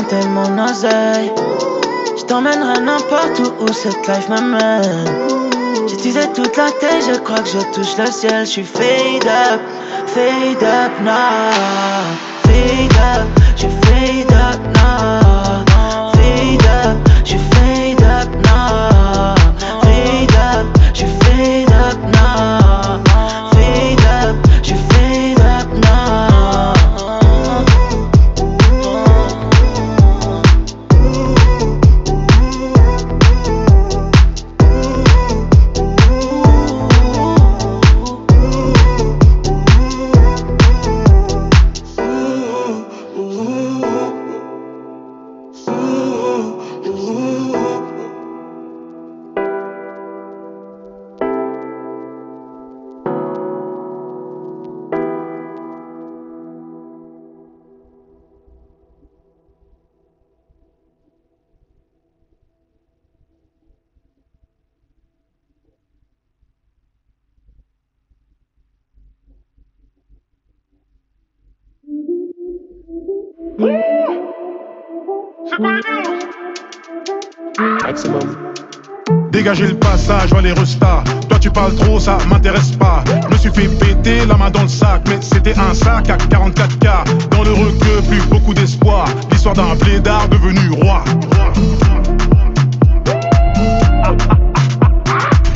compter mon oseille. J't'emmènerai n'importe où cette life m'amène. J'ai teasé toute la tête, je crois que je touche le ciel. J'suis fade up now. Fade up, j'suis fade up now. Fade up, j'suis fade up now. Fade up, j'suis fade up now. Fade up, j'suis fade up now. Dégagez le passage, vois les restas. Toi tu parles trop, ça m'intéresse pas. Je me suis fait péter la main dans le sac, mais c'était un sac à 44K. Dans le requeu, plus beaucoup d'espoir. L'histoire d'un blédard devenu roi.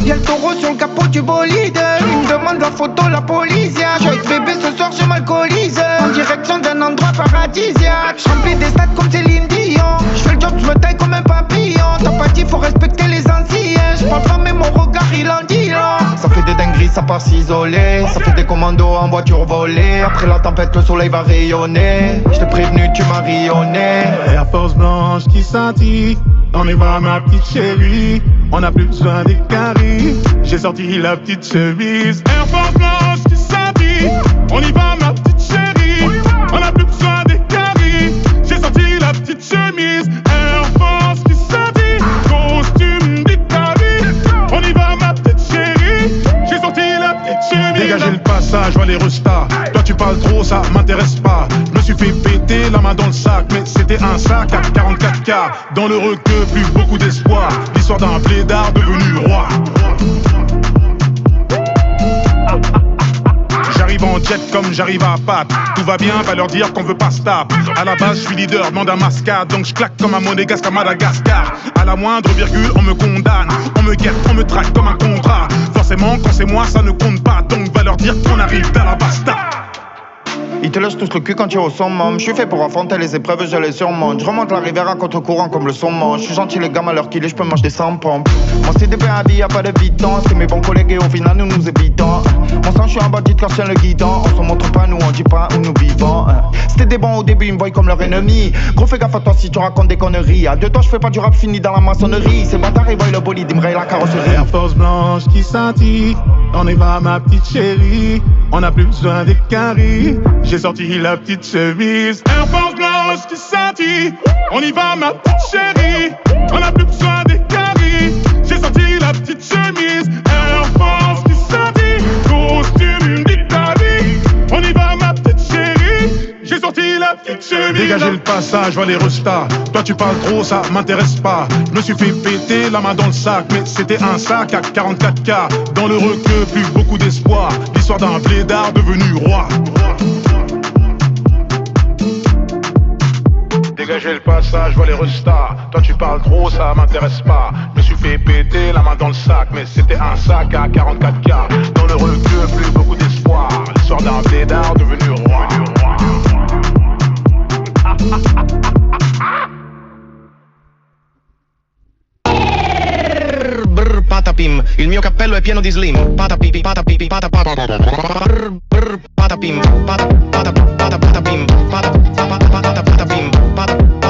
Y'a le taureau sur le capot du bolide. Il me demande la photo, la police. J'suis avec bébé ce soir, je m'alcoolise. En direction d'un endroit paradisiaque. J'remplis des stades comme Céline Dion. J'fais le job, j'me taille comme un papillon. T'as pas dit, faut respecter les anciens. J'parle pas mais mon regard il en dit long. Ça fait des dingueries, ça part s'isoler. Ça fait des commandos en voiture volée. Après la tempête, le soleil va rayonner. J't'ai prévenu, tu m'as rayonné. Air Force blanche qui scintille. On y va ma petite chérie. On n'a plus besoin des caries. J'ai sorti la petite chemise. Air Force blanche qui scintille. On y va ma petite chérie. On n'a plus besoin des caries. J'ai sorti la petite chemise. Air Force qui scintille. Costume d'Italie. On y va ma petite chérie. J'ai sorti la petite chemise. Dégagez le passage, vois les restas. Toi tu parles trop, ça m'intéresse pas. Je me suis fait péter la main dans le sac, mais c'était un sac à 44K. Dans le requeu, plus beaucoup d'espoir. L'histoire d'un blédard devenu roi. J'arrive en jet comme j'arrive à Pâques. Tout va bien, va leur dire qu'on veut pas se taper. À la base, je suis leader, demande un mascade. Donc je claque comme un monégasque à Madagascar. À la moindre virgule, on me condamne. On me guette, on me traque comme un contrat. Forcément, quand c'est moi, ça ne compte pas. Donc va leur dire qu'on arrive à la basta. Ils te lâchent tous le cul quand tu es au summum. Je suis fait pour affronter les épreuves, je les surmonte. Je remonte la rivière à contre-courant comme le saumon. Je suis gentil les gars, à l'heure qu'il est, je peux manger des 100 pompes. Mon CDP à vie, y'a pas de bidon. C'est mes bons collègues et au final nous nous évitons. Mon sang, je suis un bandit quand je tiens le guidon. On se montre pas, nous on dit pas où nous vivons. C'était des bons au début, ils me voient comme leur ennemi. Gros fais gaffe à toi si tu racontes des conneries. À deux toi, je fais pas du rap fini dans la maçonnerie. Ces bâtards, ils voient le bolide, ils me rayent la carrosserie. Air Force blanche qui scintille. On y va ma petite chérie. On n'a plus besoin des caries. J'ai sorti la petite chemise. Air Force blanche qui scintille. On y va ma petite chérie. On n'a plus besoin des caries. J'ai sorti la petite chemise. Air Force qui scintille. Costume d'Italie. On y va ma petite chérie. J'ai sorti la petite chemise. Dégagez le passage, vois les restas. Toi tu parles trop, ça m'intéresse pas. Je me suis fait péter la main dans le sac, mais c'était un sac à 44K. Dans le requeu, plus beaucoup d'espoir. L'histoire d'un blédard devenu roi. Dégagez le passage, vois les restas. Toi tu parles trop, ça m'intéresse pas. Je me suis fait péter la main dans le sac, mais c'était un sac à 44K. Dans le requeu, plus beaucoup d'espoir. L'histoire d'un blédard devenu roi. Brr, patapim, il mio cappello è pieno di slim. Patapipi, patapipi, patapata. Brr, brr, patapim, patapim, patapim, patapim, patapim, patapim, patapim, patapim,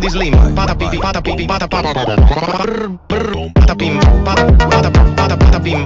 di slim. Patapim, patapim, patapim, patapim, patapim, patapim,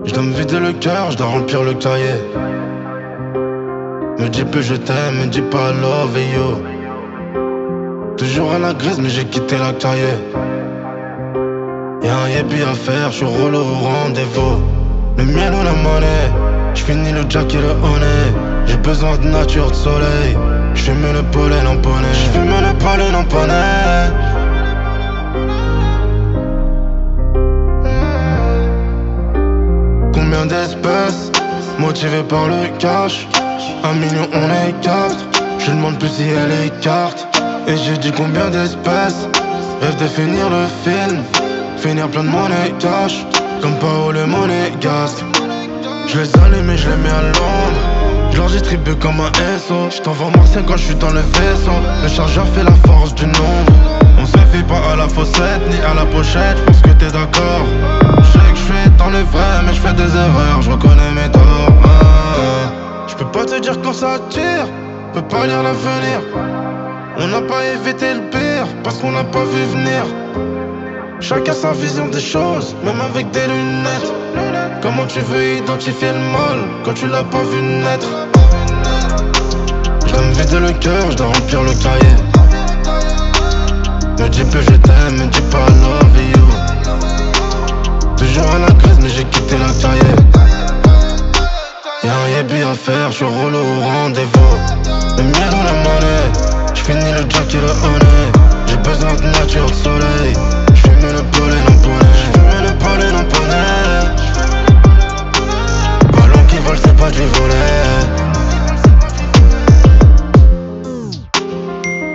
Je dois me vider le cœur, je dois remplir le cahier. Me dis plus je t'aime, me dis pas love et yo. Toujours à la grise mais j'ai quitté la cahier. Y'a un yépi à faire, j'suis relou au rendez-vous. Le miel ou la monnaie, j'finis le jack et le honey. J'ai besoin de nature, de soleil. J'fume le pollen en poney. J'fume le pollen en poney. Combien d'espèces motivées par le cash? 1 million on est 4. Je demande plus si elle écarte. Et j'ai dit combien d'espèces rêve de finir le film, finir plein de monnaie cash, comme Paolo Monégasque. Je les allume et je les mets à l'ombre. Je leur distribue comme un SO. Je t'envoie Marseille quand je suis dans le vaisseau. Le chargeur fait la force du nombre. On se fait pas à la faussette ni à la pochette. J'pense que t'es d'accord. Je sais que je suis dans le vrai mais je fais des erreurs. Je reconnais mes torts. Je peux pas te dire quand ça tire, peux pas lire l'avenir. On n'a pas évité le pire parce qu'on n'a pas vu venir. Chacun sa vision des choses, même avec des lunettes. Comment tu veux identifier le mal quand tu l'as pas vu naître? Je dois me vider le cœur, je dois remplir le cahier. Me dis plus je t'aime, me dis pas love you. Toujours à la crise mais j'ai quitté la carrière. Y'a un yébi à faire, j'suis relou au rendez-vous. Le miel ou la monnaie, j'finis le jack et le honey. J'ai besoin de nature, de soleil. J'fume le pollen en poney. J'fume le pollen en poney. Ballon qui vole c'est pas du volet.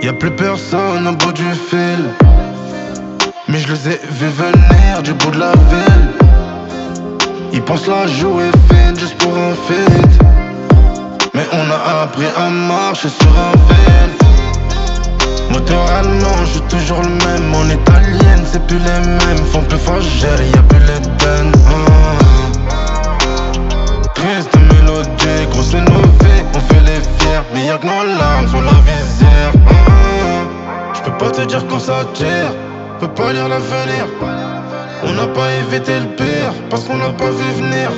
Y'a plus personne au bout du fil, mais je les ai vus venir du bout de la ville. Ils pensent la jouer fine juste pour un feat, mais on a appris à marcher sur un fil. Moteur allemand, je suis toujours le même. Mon italienne, c'est plus les mêmes. Font plus fragile, y'a plus les den. Triste mélodie, grosse innovée. On fait les fiers, mais y'a que nos larmes sur la visière. J'peux pas te dire quand ça tire, peux pas lire l'avenir. On n'a pas évité le pire parce qu'on n'a pas vu venir.